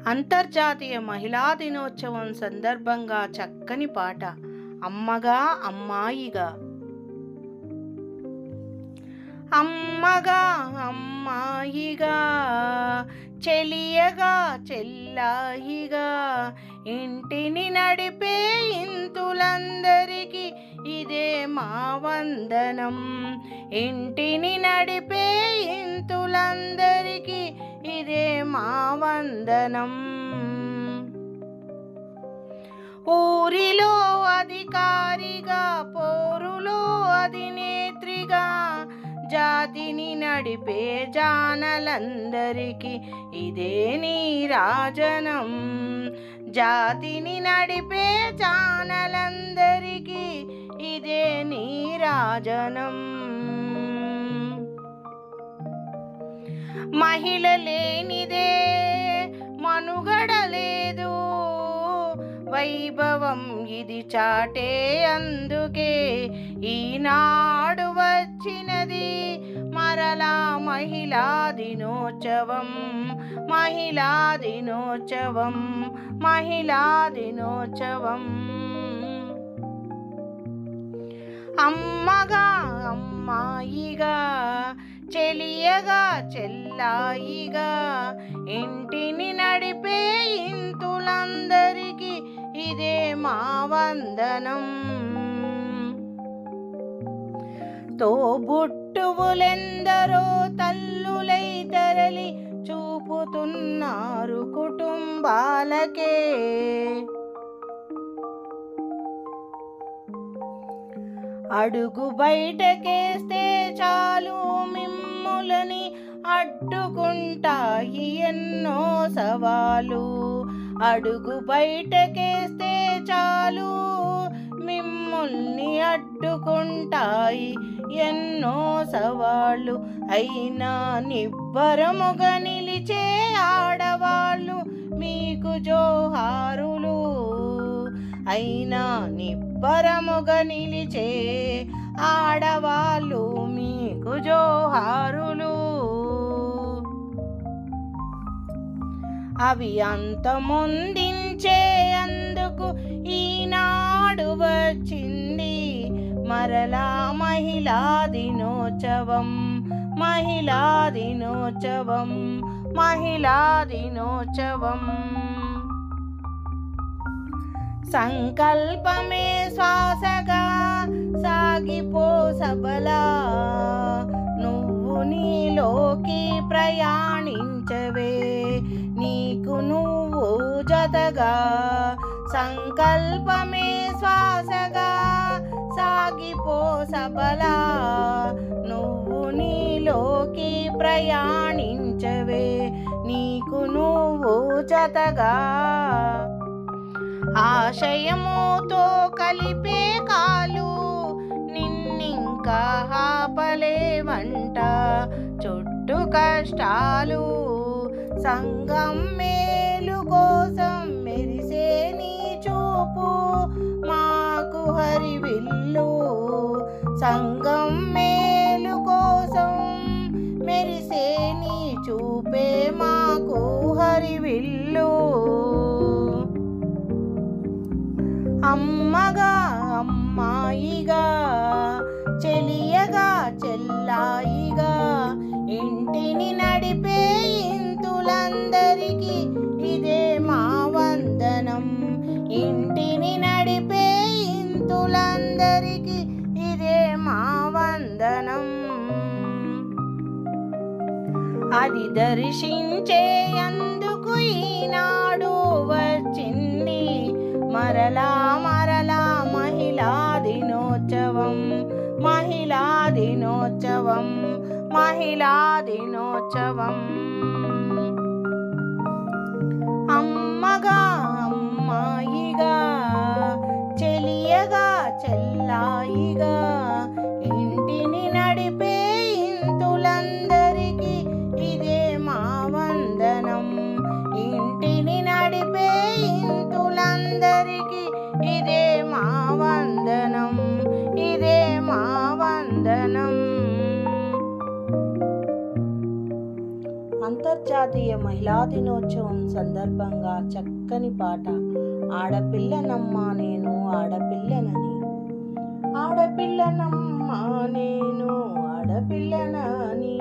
అంతర్జాతీయ మహిళా దినోత్సవం సందర్భంగా చక్కని పాట. అమ్మగా అమ్మాయిగా. అమ్మగా అమ్మాయిగా, చెలియగా చెల్లాయిగా, ఇంటిని నడిపే ఇంతులందరికీ ఇదే మా వందనం. ఇంటిని నడిపే ఇంతులందరికీ ఇదే మా వందనం. ఊరిలో అధికారిగా, పోరులో అధినేత్రిగా, జాతిని నడిపే జానలందరికీ ఇదే నీరాజనం. జాతిని నడిపే జానలందరికీ ఇదే నీరాజనం. మహిళ లేనిదే మనుగడ లేదు, వైభవం ఇది చాటే అందుకే ఈనాడు వచ్చినది మరలా మహిళా దినోత్సవం. మహిళా దినోత్సవం, మహిళా దినోత్సవం. అమ్మగా అమ్మాయిగా, చెలియగా చెల్లాయిగా, ఇంటిని నడిపే ఇంతులందరికీ ఇదే మా వందనం. తోబుట్టువులెందరో తల్లులై తరలి చూపుతున్నారు కుటుంబాలకే. అడుగు బయటకేస్తే చాలు మిమ్ములని అడ్డుకుంటాయి ఎన్నో సవాలు. అడుగు బయటకేస్తే చాలు మిమ్ముల్ని అడ్డుకుంటాయి ఎన్నో సవాళ్ళు. అయినా నిబ్బరముగా నిలిచే ఆడవాళ్ళు మీకు జోహారులు. అయినా నిబ్బరముగా నిలిచే ఆడవాళ్ళు మీకు జోహారులు. అవి అంతమొందించే అందుకు ఈనాడు వచ్చింది మరలా మహిళా దినోత్సవం. మహిళా దినోత్సవం, మహిళా దినోత్సవం. సంకల్పమే శ్వాసగా సాగిపో సబలా, నువ్వు నీలోకి ప్రయాణించవే నీకు నువ్వు జతగా. సంకల్పమే శ్వాసగా సాగిపో సబలా, నువ్వు నీలోకి ప్రయాణించవే నీకు నువ్వు జతగా. ఆశయముతో కలిపే కాలు నిన్నింకా ఆపలేవంట చుట్టూ కష్టాలు. సంఘం మేలు కోసం మెరిసే నీ చూపు మాకు హరివిల్లు. సంఘం మేలు కోసం మెరిసే నీ చూపే మాకు హరివిల్లు. అమ్మగా అమ్మాయిగా, చెలియగా చెల్లాయిగా, ఇంటిని నడిపే ఇంతులందరికీ ఇదే మా వందనం. ఇంటిని నడిపే ఇంతులందరికీ ఇదే మా వందనం. అది దర్శించే అందుకు ఈనాడు వచ్చింది మరలా మరలా మహిళా దినోత్సవం. మహిళా దినోత్సవం, మహిళా దినోత్సవం. అమ్మగా అమ్మాయిగా, చెలియగా చెల్లాయిగా, ఇంటిని నడిపే ఇంతులందరికీ ఇదే మా వందనం. ఇంటిని నడిపే ఇంతులందరికీ ఇదే మా వందనం. ఇదే మా వందనం. అంతర్జాతీయ మహిళా దినోత్సవం సందర్భంగా చక్కని పాట. ఆడపిల్లనమ్మా నేను ఆడపిల్లనని, ఆడపిల్లనమ్మా నేను ఆడపిల్లనని,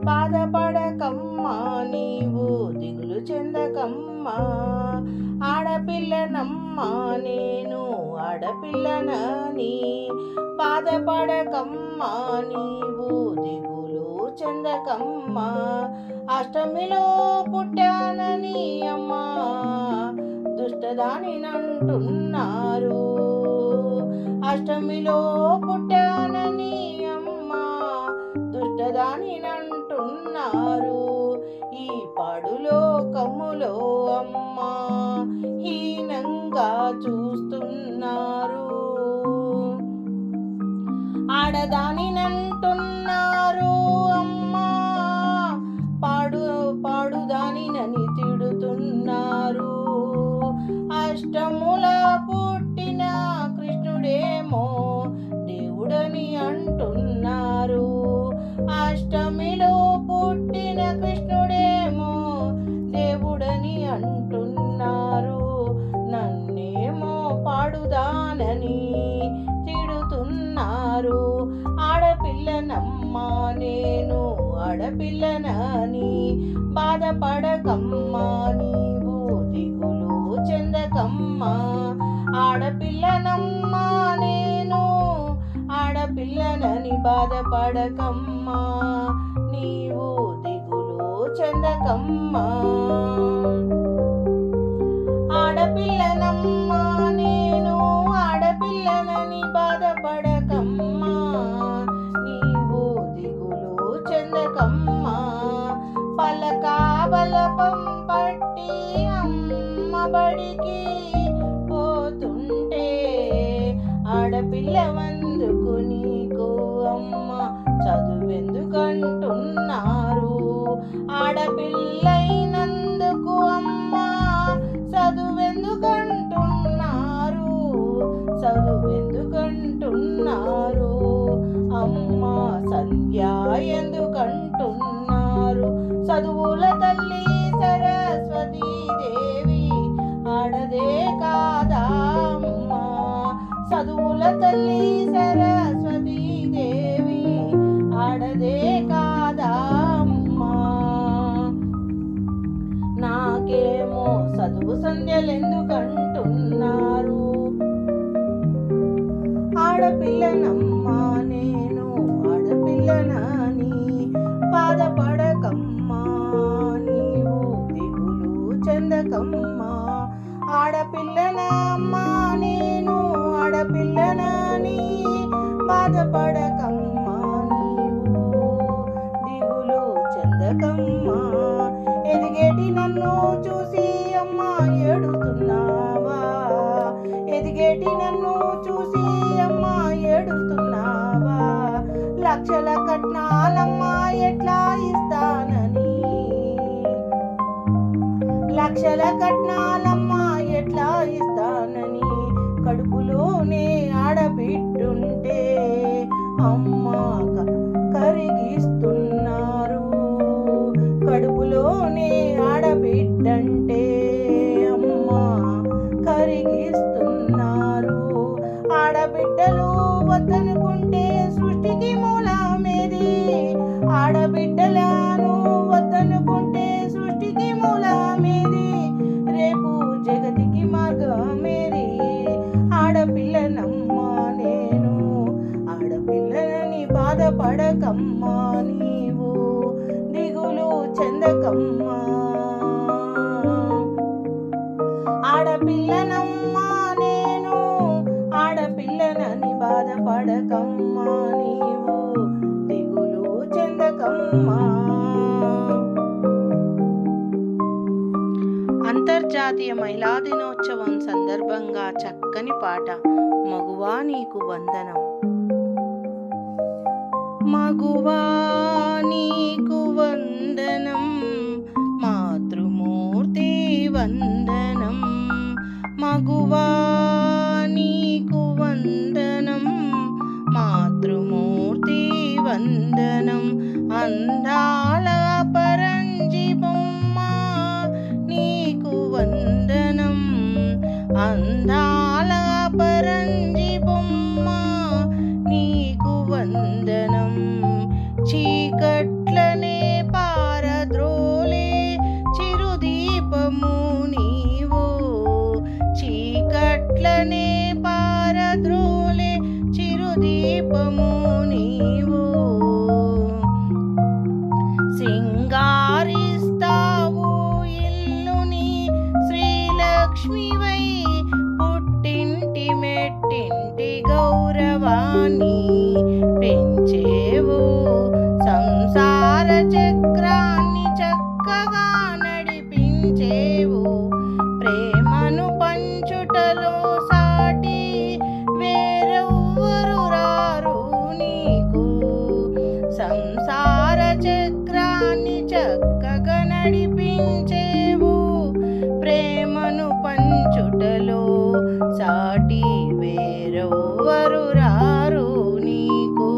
బాధపడకమ్మా నీవు దిగులు చెందకమ్మా, ఆడపిల్లనమ్మా నేను ఆడపిల్లనని, బాధపడకమ్మా నీవు దిగులు చెందకమ్మా, అష్టమిలో పుట్టానని అమ్మా దుష్టదానినంటున్నారు, అష్టమిలో పుట్టానని అమ్మా దుష్టదానినంటున్నారు, ఈ పాడులోకములో అమ్మా హీనంగా చూస్తున్నారు, ఆడదానినంటున్నారు అమ్మా పాడుదానినని తిడుతున్నారు, అష్టముల పుట్టిన కృష్ణుడేమో దేవుడని అంటున్నారు, అష్టమిలో పుట్టిన కృష్ణుడేమో దేవుడని అంటున్నారు, నన్నేమో పాడుదానని తిడుతున్నారు, ఆడపిల్లనమ్మా నేను ఆడపిల్లనని, బాధపడకమ్మా నీవు దిగులు చెందకమ్మా, ఆడపిల్లనమ్మా నేను ఆడపిల్లనని, బాధపడకమ్మా నీవు దిగులు చెందకమ్మా, ఆడపిల్లనమ్మా నేను ఆడపిల్లనని, బాధపడకమ్మా నీవు దిగులు చెందకమ్మా, పలకా బలపం పట్టి అమ్మబడికి పోతుంటే, ఆడపిల్లవందుకు నీకు అమ్మ చదువెందుకంటున్నారు, ఆడపిల్లైనందుకు అమ్మ చదువెందుకంటున్నారు, చదువెందుకంటున్నారు, అమ్మ సంధ్య ఎందుకంటున్నారు, చదువుల తల్లి సరస్వతీ దేవి ఆడదే కాదా అమ్మా, చదువుల తల్లి సరస్వతీ దేవి ఆడదే కాదా అమ్మా, నాకేమో చదువు సంధ్యలెందుకంటున్నారు, ఆడపిల్లనమ్మా నేను ఆడపిల్లనని, బాధపడకమ్మా నీవు దిగులు చెందకమ్మా, ఆడపిల్లనమ్మా నేను ఆడపిల్లనని, బాధపడకమ్మా నీవు దిగులు చెందకమ్మా, ఎదిగేటి నన్ను చూసి అమ్మా ఏడుస్తున్నావా, ఎదిగేటి నన్ను చూసి అమ్మా ఏడుస్తున్నావా, లక్షల కట్నాలమ్మా ఎట్లా ఇస్తానని, లక్షల కట్నాలమ్మా ఎట్లా ఇస్తానని, కడుపులోనే ఆడబిడ్డుంటే అమ్మా కరిగిస్తున్నారు, కడుపులోనే ఆడబిడ్డంటే అమ్మా కరిగిస్తున్నారు, ఆడబిడ్డలు వద్దనుకుంటే సృష్టికి మూలమేది, ఆడబిడ్డలను వద్దనుకుంటే సృష్టికి మూలమేది, రేపు జగతికి మార్గమేది, ఆడపిల్లనమ్మా నేను ఆడపిల్లనని, బాధపడకమ్మా నీవు దిగులు చెందకమ్మా, ఆడపిల్లనమ్మా నేను ఆడపిల్లనని, బాధపడకమ్మా నీవు దిగులు చెందకమ్మా. అంతర్జాతీయ మహిళా దినోత్సవం సందర్భంగా చక్కని పాట. మగువా నీకు వందనం, మగువా నీకు వందనం, మాతృమూర్తి వందనం, మగువా నీకు వందనం, మాతృమూర్తి వందనం, అందాల పరంజ్యోతి చక్కగా నడిపించేవు. ప్రేమను పంచుటలో సాటి వేరెవ్వరు రారు నీకు.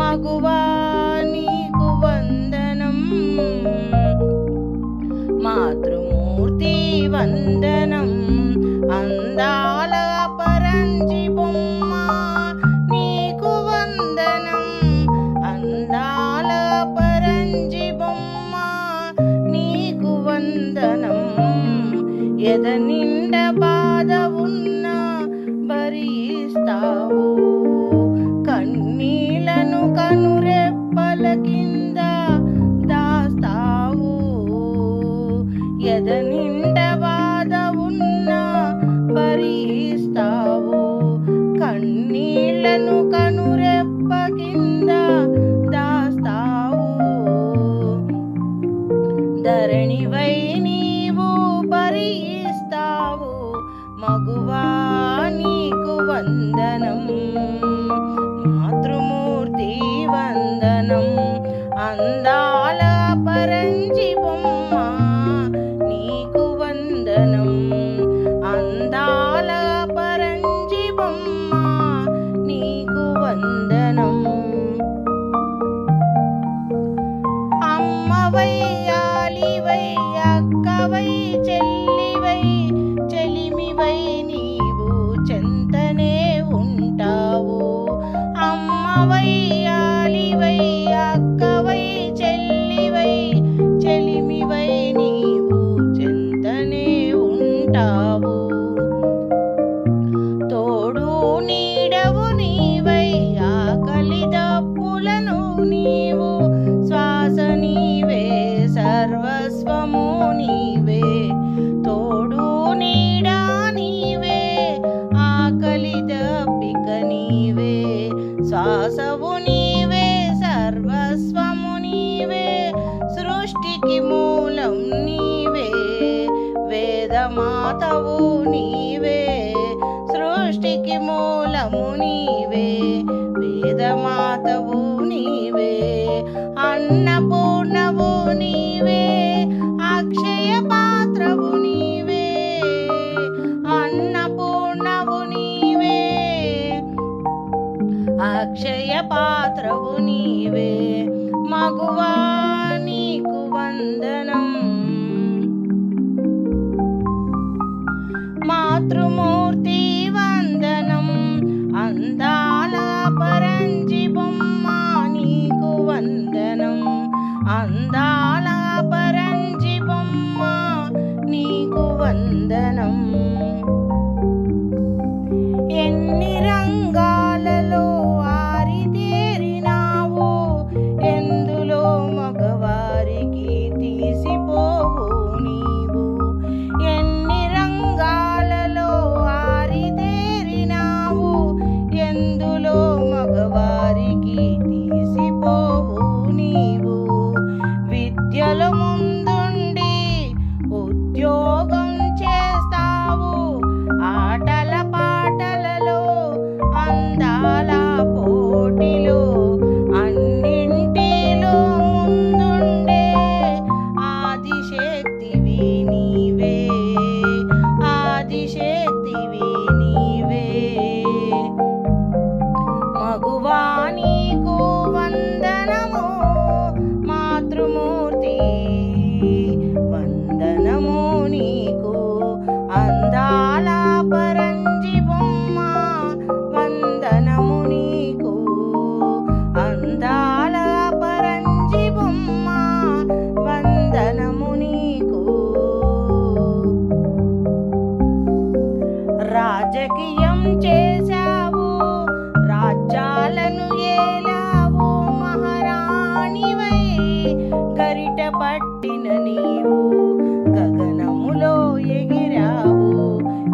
మగువా నీకు వందనం, మాతృమూర్తి వందనం. అందాల పరంజి బొమ్మ నీకు వందనం, అందాల పరంజి బొమ్మ నీకు వందనం. ఎద నిండ బాధ ఉన్నా భరిస్తావు, కన్నీళ్లను కనురెప్పల కింద దాస్తావు. ఎద నిండ బాధ ఉన్నా భరిస్తావు, కన్నీళ్లను కనురెప్ప కింద దాస్తావు. ధరణివై నీవు భరిస్తావు, మగువా నీకు వందనం, మాతృమూర్తి వందనం. అందాల పరంజి బొమ్మ నీకు వందనం, అందాల పరంజి బొమ్మ నీకు వందనం. అమ్మవై ఆలివై అక్కవై చెల్లివై చెలిమివై నీవు చెంతనే ఉంటావు. అమ్మవై ఆలివై అక్కవై చెల్లివై చెలిమివై నీవు చెంతనే ఉంటావు. తోడు నీడవు నీవై ఆకలి దప్పులను నీవు, శ్వాస నీవే సర్వస్వము నీవే. తోడు నీడా నీవే ఆకలి దప్పిక నీవే, శ్వాసవు నీవే సర్వస్వము నీవే. సృష్టికి మూలం నీవే, వేదమాతవు నీవే. సృష్టికి మూలము నీవే, వేదమాతవు నీవే. అన్నపూర్ణవు నీవే, అక్షయ పాత్రవు నీవే. అన్నపూర్ణవు నీవే, అక్షయ పాత్రవు నీవే. మగువా నీకు వందనం, మాతృమూర్తి వందనం. అందాల పరంజి బొమ్మ నీకు వందనం, అందాల పరంజి బొమ్మ నీకు వందనం. ఎన్ని రంగాలలో ఆరితేరినావు, ఎందులో మగవారికి తీసిపోవు నీవు. ఎన్ని రంగాలలో ఆరితేరినావు, ఎందులో మగవారికి తీసిపోవు నీవు. విద్యలో ముందుండి ఉద్యోగం చేస్తావు, ఆటల పాటలలో అందాల పోటీలో అన్నింటిలో ముందుండే ఆదిశక్తివి నీవే, ఆదిశక్తివి నీవే. మగువా నీకు వందనము, మాతృమూర్తి వందనము నీకు. అందాల పరంజి బొమ్మ వందనము నీకు, అందాల పరంజి బొమ్మ వందనము నీకు. రాజకీయం చేశావు, రాజ్యాలను ఏలావు, మహారాణివై గరిట పట్టిన నీవు గగనములో ఎగిరావు.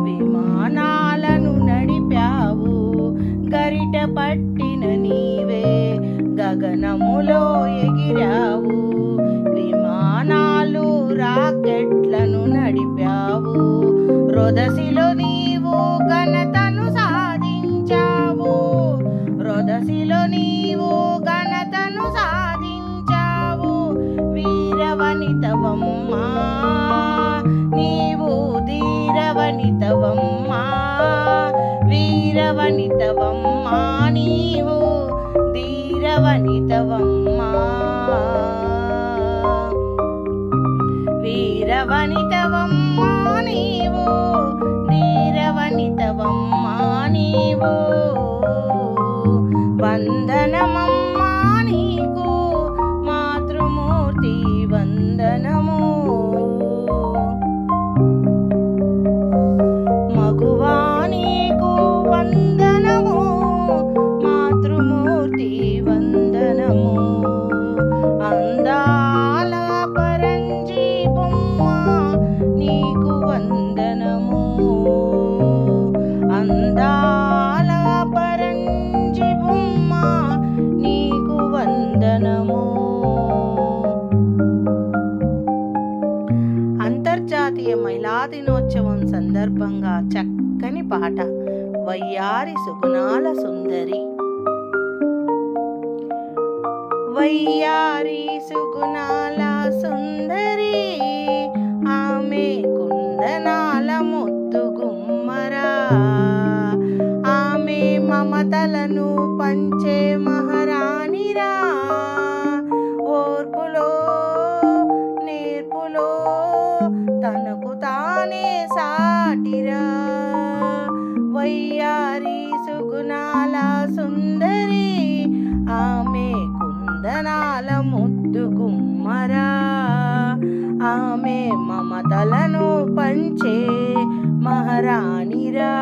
విమానాలను నడిపావు, గరిట పట్టిన నీవే గగనములో ఎగిరావు. విమానాలు రాకెట్లను నడిపావు, రొదసిలో నీవు ఘనతను సాధించావు. రొదసిలో నీవు ఘనతను సాధించావు. వీర ధీరవనితవమ్మా నీవు ధీరవనితవమ్మా వీరవనితవమ్మా నీవు ధీరవనితవమ్మా వీరవనితవమ్మా నీవు ధీరవనితవమ్మా నీవు వందనమమ్మా నీకు మాతృమూర్తి వందనము మగువా నీకు వందనము మాతృమూర్తి వందనము అందాల పరంజి బొమ్మ నీకు వందనము అందాల పరంజి బొమ్మ నీకు వందనము అంతర్జాతీయ మహిళా దినోత్సవం సందర్భంగా చక్కని పాట వయ్యారి సుగుణాల సుందరి వయ్యారి సుగుణాల సుందరి ఆమె కుందనాల ముద్దు గుమ్మరా ఆమె మమతలను పంచే మహారాణిరా ఓర్పులో నేర్పులో తనకు తానే సాటిరా వయ్యారి సుగుణాల సుందరి ఆమె కుందనాల ముద్దు గుమ్మరా ఆమె మమతలను పంచే మహారాణిరా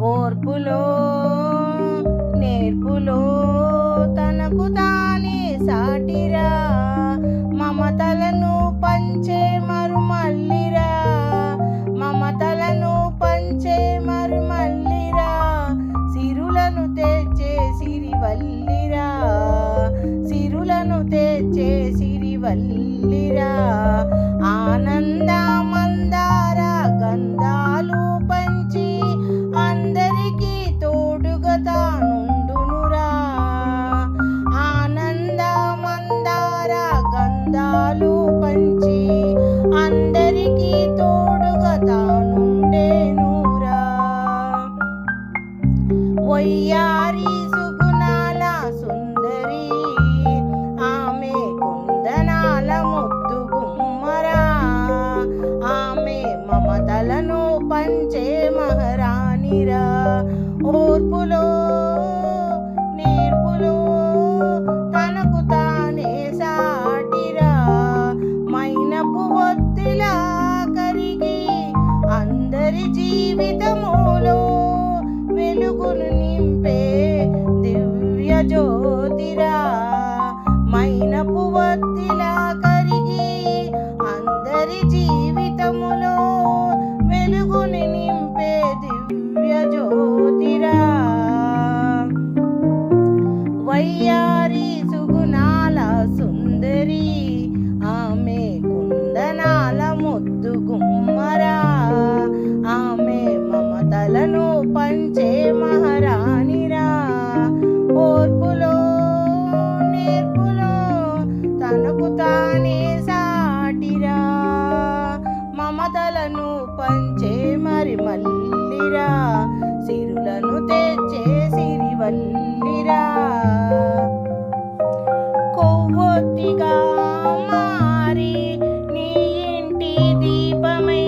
ఓర్పులో నేర్పులో తనకు తానే సాటిరా మమతలను పంచే మరుమల్లిరా మమతలను పంచే మరుమల్లిరా సిరులను తెచ్చే సిరివల్లిరా సిరులను తెచ్చే సిరివల్లిరా ఆనంద మందార గంధాలు పంచి అందరికీ తోడుగా తానుండునురా ఆనంద మందార గంధాలు పంచి అందరికీ తోడుగా తానుండేనురా వయ్యారి సుగుణాల సుందరి ఆమె కుందనాల ముద్దు గుమ్మరా ఆమె మమతలను పంచే మహారాణిరా ఓర్పులో నేర్పులో తనకు తానే సాటిరా మైనపు ఒత్తిలా కరిగి అందరి జీవితములో వెలుగును నింపే దివ్య జ్యోతిరా మైనపు ఒత్తిలా కరిగి అందరి జీవితములో వెలుగుని నింపే దివ్య జ్యోతిరా వయ్యారి సుగుణాల సుందరి ఆమె కుందనాల ముద్దు గుమ్మరా ఆమె మమతలను పంచే మహారాణిరా ఓర్పులో నేర్పులో తనకు తానే సాటిరా మమతలను పంచే మరి మల్లిరా సిరులను తెచ్చే సిరివల్లిరా కొవ్వొత్తిగా మారి నీ ఇంటి దీపమై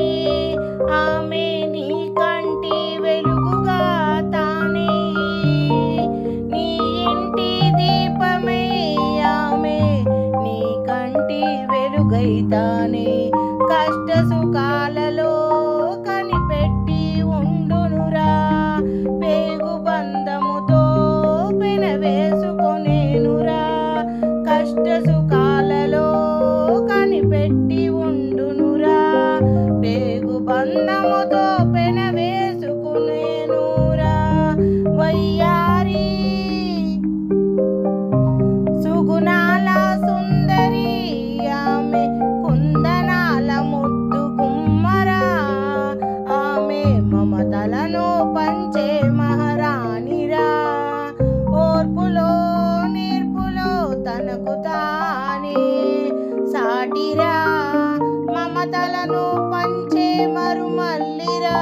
ఆమె నీ కంటి వెలుగుగా తానే నీ ఇంటి దీపమై ఆమె నీ కంటి వెలుగై తానే కష్ట సుఖాలలో కనిపెట్టి ఉండునురా పేగు బంధముతో పెనవేసుకొనేనురా కష్ట సుఖాలలో కనిపెట్టి ఉండునురా పేగు బంధముతో పెనవేసుకొనేనురా వయ్యారి సుగుణాల సుందరి ఆమె కుందనాల ముద్దు గుమ్మ సాటిరా, మమతలను పంచే మరుమల్లిరా,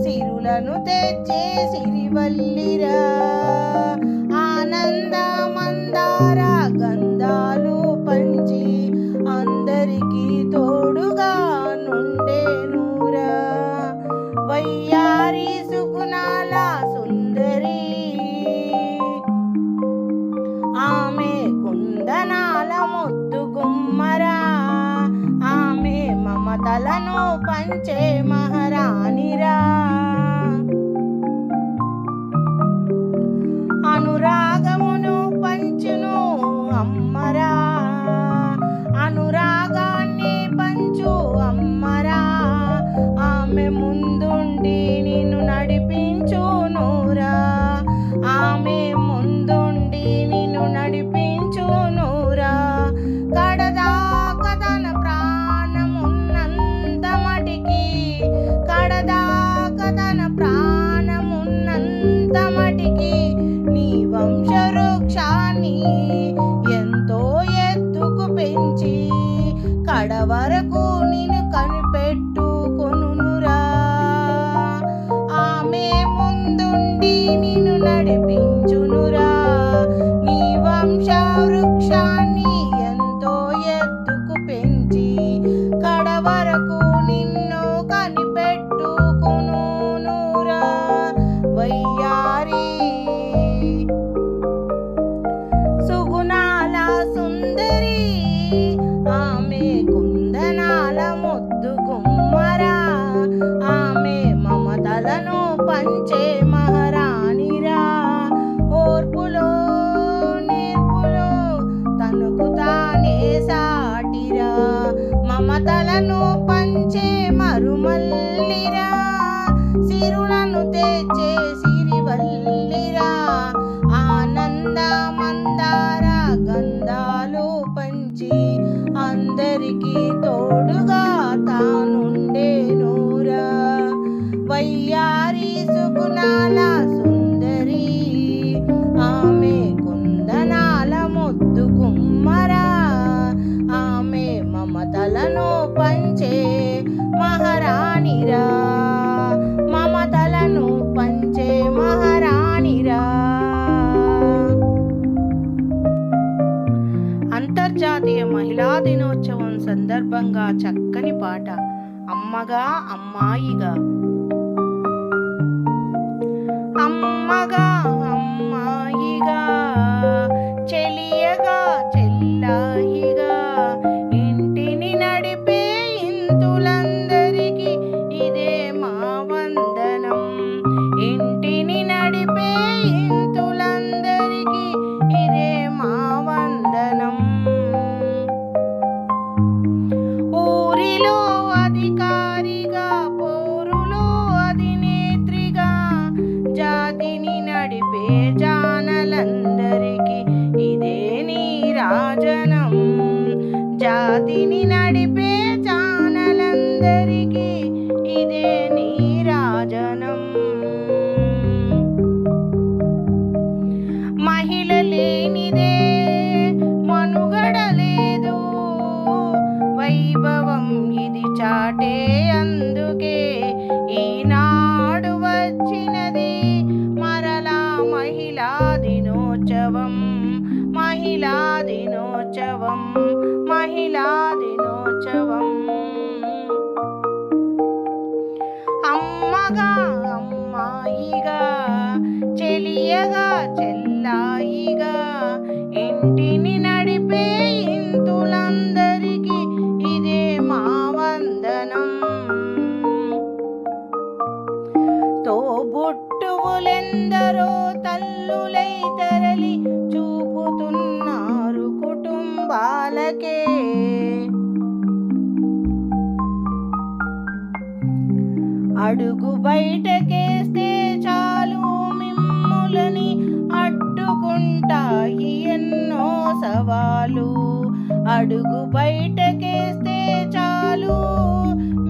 సిరులను తెచ్చే సిరివల్లిరా, ఆనంద మందార గంధాలు పంచి అందరికీ తోడుగా నుండేనురా, వయ్యారి సుగుణాల సుందరి, ఆమె కుందనాల ముద్దు గుమ్మరా, ఆమె మమతలను పంచే మహారాణిరా, అనురాగమును పంచును అమ్మరా, అనురాగాన్ని పంచు అమ్మరా, ఆమె ముందుండి నిన్ను నడిపించునురా, ఆమె ముందుండి నిన్ను నడిపించునురా, కడదాకా తన ప్రాణమున్నంత మటికి, కడదాకా తన ప్రాణమున్నంత మటికి నీ వంశవృక్షాన్ని ఎంతో ఎత్తుకు పెంచి కడవరకు నిన్ను కనిపెట్టుకొనురా, ఆమె ముందుండి నిన్ను నడిపించునురా, నీ వంశవృక్షాన్ని ఎంతో ఎత్తుకు పెంచి కడవరకు నిన్ను కనిపెట్టుకొనురా, వయ్యారి సుగుణాల సుందరి, ఆమె కుందనాల ముద్దు గుమ్మరా, ఆమె మమతలను పంచే మహారాణిరా, ఓర్పులో నేర్పులో తనకు తానే సాటిరా, మమతలను పంచే మరుమల్లిరా, సిరులను తెచ్చే సిరివల్లిరా, ఆనంద మందార గంధాలు పంచి అందరికీ తోడుగా తానుండేనురా, వయ్యారి సుగుణాల సుందరి, ఆమె కుందనాల ముద్దు గుమ్మరా, ఆమె మమతలను పంచే మహారాణిరా, మమతలను పంచే మహారాణిరా. అంతర్జాతీయ మహిళా దినోత్సవం సందర్భంగా చక్కని పాట అమ్మగా అమ్మాయిగా. అమ్మగా అమ్మాయిగా, చెలియగా చెల్లాయిగా, ఇంటిని నడిపే ఇంతులందరికీ ఇదే మా వందనం, ఇంటిని నడిపే ఇంతులందరికీ ఇదే మా వందనం, ఊరిలో అధికారిగా పోరులో అధినేత్రిగా, జాతిని నడిపే జానలందరికీ ఇదే నీరాజనం, జాతిని నడిపే జానలందరికీ ఇదే నీరాజనం, మహిళ లేనిదే మనుగడ లేదు, వైభవం ఇది చాటే అందుకే ఈనాడు వచ్చినది మరలా మహిళా దినోత్సవం, మహిళా దినోత్సవం, మహిళా దినోత్సవం. అమ్మగా అమ్మాయిగా, చెలియగా చెల్లాయిగా, ఇంటిని నడిపే ఇంతులందరికీ ఇదే మా వందనం, తోబుట్టువులెందరో తల్లులై తరలి చూపుతున్నారు కుటుంబాలకే, అడుగు బయటకేస్తే చాలు మిమ్ములని అడ్డుకుంటాయి ఎన్నో సవాలు, అడుగు బయటకేస్తే చాలు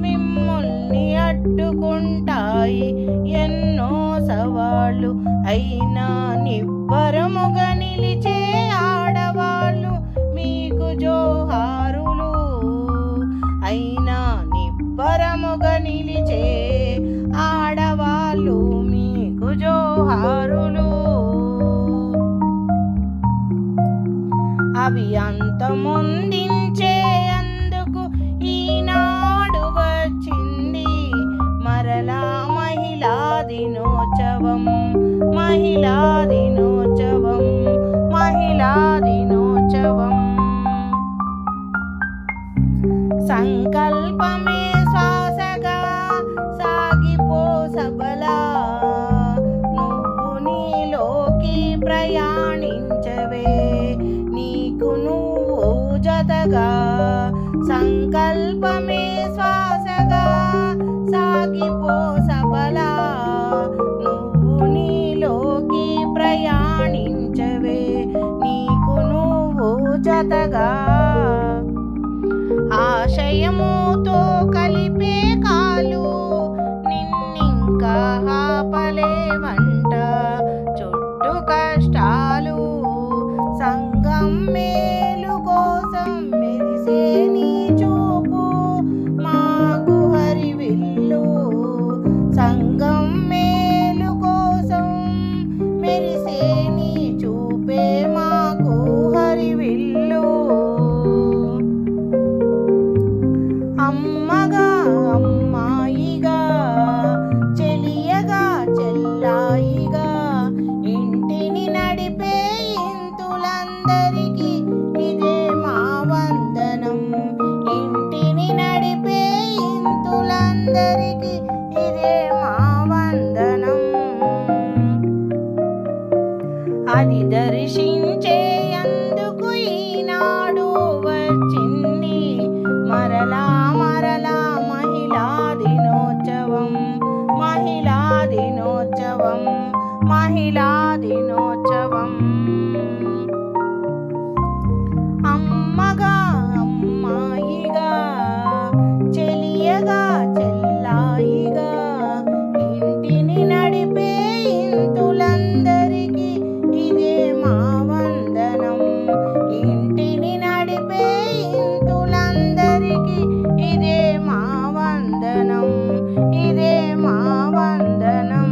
మిమ్ముల్ని అడ్డుకుంటాయి ఎన్నో సవాళ్ళు, అయినా నిబ్బరముగా నిలిచే ఆడవాళ్ళు మీకు జోహారులు, అందించే ఆడవాళ్ళు మీకు జోహారులు. అవి అంతమొందించే అందుకు ఈనాడు వచ్చింది మరలా మహిళా దినోత్సవం, మహిళా దినోత్సవం, మహిళా దినోత్సవం. సంకల్పమే శ్వాసగా సాగిపో సబలా, నువ్వు నీలోకి ప్రయాణించవే నీకు నువ్వు జతగా. సంకల్పమే శ్వాసగా సాగిపో సబలా, నువ్వు నీలోకి ప్రయాణించవే నీకు నువ్వు జతగా. ఆశయముతో కలిపే కాలు నిన్నింకా ఆపలేవంట చుట్టూ కష్టాలు. సంఘం మేలు కోసం మెరిసే నీ చూపు మాకు హరివిల్లు, సంఘం మేలు కోసం మెరిసే నీ చూపే మాకు హరివిల్లు. అమ్మగా అమ్మాయిగా చెలియగా చెల్లాయిగా ఇంటిని నడిపే ఇంతులందరికీ ఇదే మా వందనం, ఇంటిని నడిపే ఇంతులందరికీ ఇదే మా వందనం. అది దర్శించే అందుకు ఈనాడు వచ్చింది మరలా మరలా మహిళా దినోత్సవం, మహిళా దినోత్సవం, మహిళా దినోత్సవం. అమ్మగా అమ్మాయిగా చెలియగా చెల్లాయిగా ఇంటిని నడిపే ఇంతులందరికీ ఇదే మా వందనం, ఇంటిని నడిపే ఇంతులందరికీ ఇదే మా వందనం, ఇదే మా వందనం.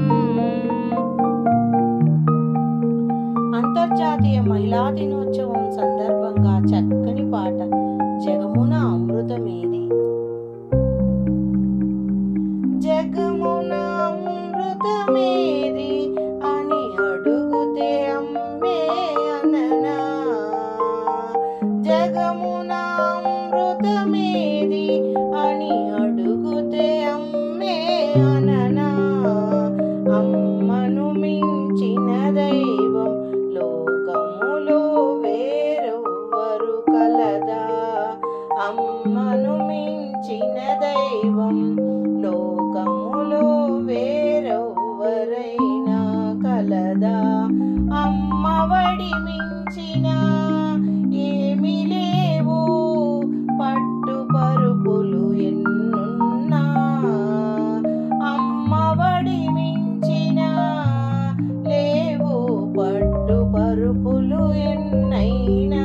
అంతర్జాతీయ మహిళా దినోత్సవం సందర్భంగా చక్కని పాట జగమున అమృతమేది. జగమున అమృతమేది అని అడుగుతే అమ్మే అననా, జగమున అమృతమేది అని అడుగుతే అమ్మే అననా. అమ్మను మించిన దైవం లోకములో వేరెవ్వరు కలదా, అమ్మను మించిన దైవం లోకములో వేరెవ్వరైనా కలదా. అమ్మఒడి మించిన ఏమి లేవు పట్టు పరుపులు ఎన్నున్నా, అమ్మఒడి మించిన లేవు పట్టు పరుపులు ఎన్నైనా.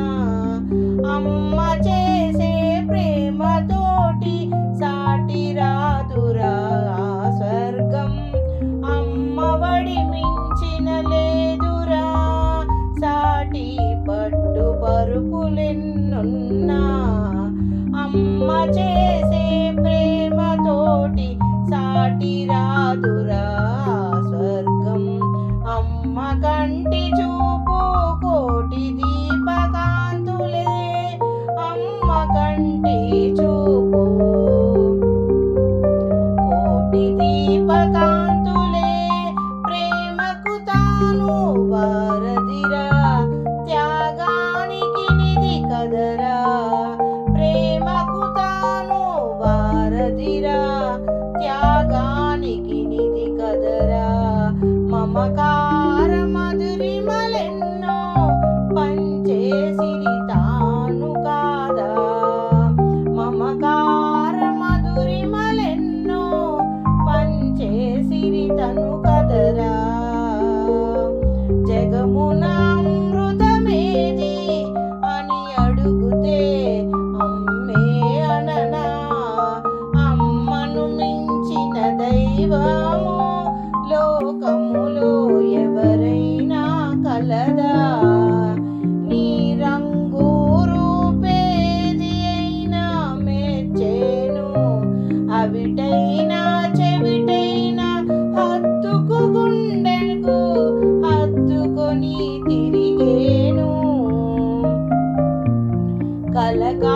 అమ్మ చేసే ప్రేమతోటి సాటి రాదురా స్వర్గం, అమ్మఒడి మించిన లేదురా సాటి పట్టు పరుపులెన్నున్నా. అమ్మ చేసే ప్రేమతోటి సాటి రాదురా స్వర్గం, అమ్మ కంటి చూపు కోటి దీపకాంతులే, అమ్మ కంటి చూపు కోటి దీపకాంతులే. ప్రేమకు తాను వారధిరా త్యాగానికి నిధి కదరా, ప్రేమకు తాను వారధిరా త్యాగానికి నిధి కదరా. మమకార మధురిమలెన్నో పంచేసిరి తాను కాదా, మమకార మధురిమలెన్నో పంచేసిరి తను కదరా. జగమున అమృతమేది అని అడుగుతే అమ్మే అననా, అమ్మను మించిన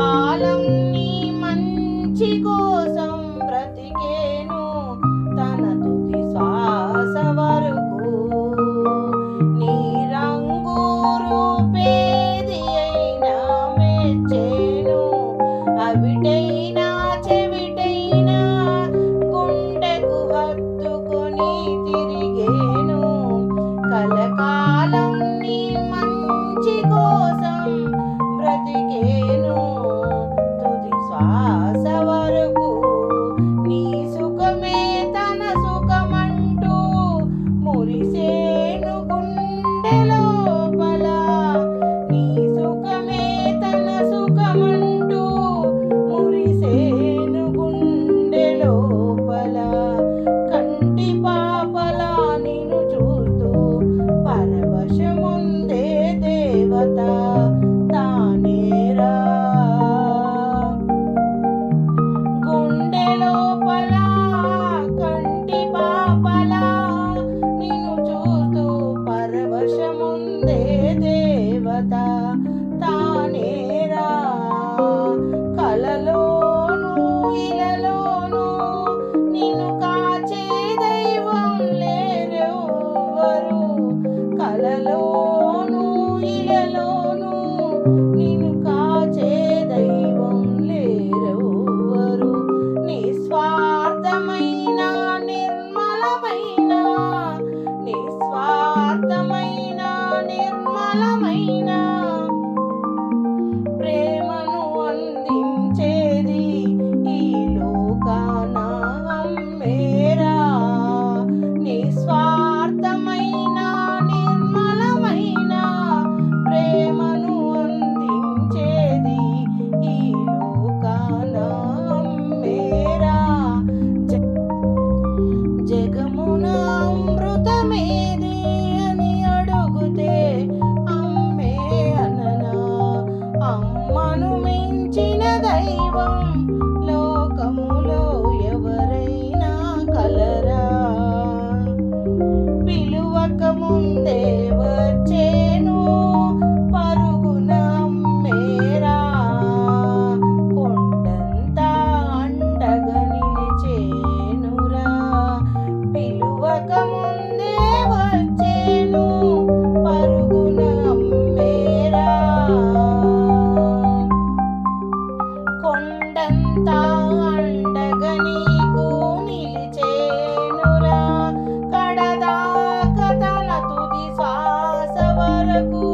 కలకాలం నీ మంచి కోసం బ్రతికేను తన తుది శ్వాస వరకు. నీ రంగు రూపేది అయినా మెచ్చేను, అవిటైనా చెవిటైనా గుండెకు హత్తుకొని తిరిగేను. కలకాలం నీ మంచి కోసం బ్రతికేను తుది శ్వాస వరకు. నీ సుఖమే తన సుఖమంటూ మురిసేను గుండె లోపల. నీ సుఖమే తన సుఖమంటూ మురిసేను గుండె లోపల. కంటి పాపలా నిన్ను చూస్తూ పరవశముందే దేవత తానేరా. గుండె లోపల కంటి పాపలా నిన్ను చూస్తూ పరవశముందే దేవత తానేరా. కలలోను ఇలలోను నిన్ను కాచే దైవం లేరెవ్వరు. కలలోను ఇలలోను నిన్ను కాచే దైవం లేరెవ్వరు. నిస్వార్థమైన నిర్మలమైన నిస్వార్థమైన నిర్మలమైన ప్రేమను అందించేది ఈ లోకాన అమ్మేరా. నిస్వార్థమైన నిర్మలమైన ప్రేమను అందించేది ఈ లోకాన అమ్మేరా. జగమున అమృతమేది అని అడుగుతే అమ్మే అననా. అమ్మను మించిన దైవం లోకములో ఎవరైనా కలరా. పిలువక ముందే వచ్చేను పరుగున అమ్మేరా. కొండంత అండగా నిలిచేనురా. పిలువక ముందే వచ్చేను పరుగున అమ్మేరా. కొండంత అండగా నీకు నిలిచేనురా. కడదాకా తన తుది శ్వాస వరకు.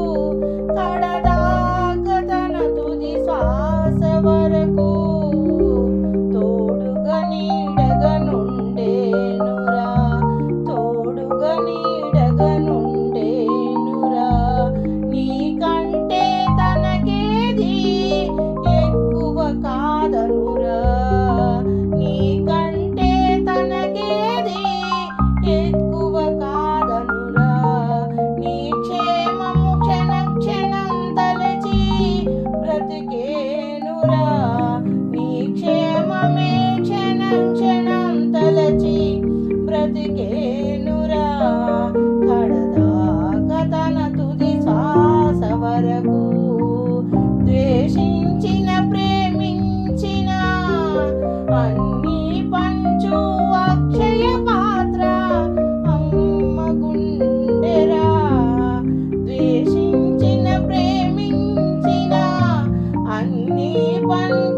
కడదాకా తన తుది శ్వాస వరకు. తోడుగా నీడగా నుండేనురా. తోడుగా నీడగా నుండేనురా. నీకంటే తనకేది ఎక్కువ కాదనురా. నీకంటే తనకేది ఎక్కువ కాదనురా. నీ క్షేమము క్షణ క్షణం తలచి బ్రతికేనురా. నీ క్షేమమే క్షణ క్షణం తలచి బ్రతికేనురా. కడదాకా తన తుది శ్వాస వరకు. ద్వేషించిన ప్రేమించిన అన్నీ పంచు అక్షయ పాత్ర అమ్మ గుండెరా. ద్వేషించిన ప్రేమించిన అన్నీ పంచు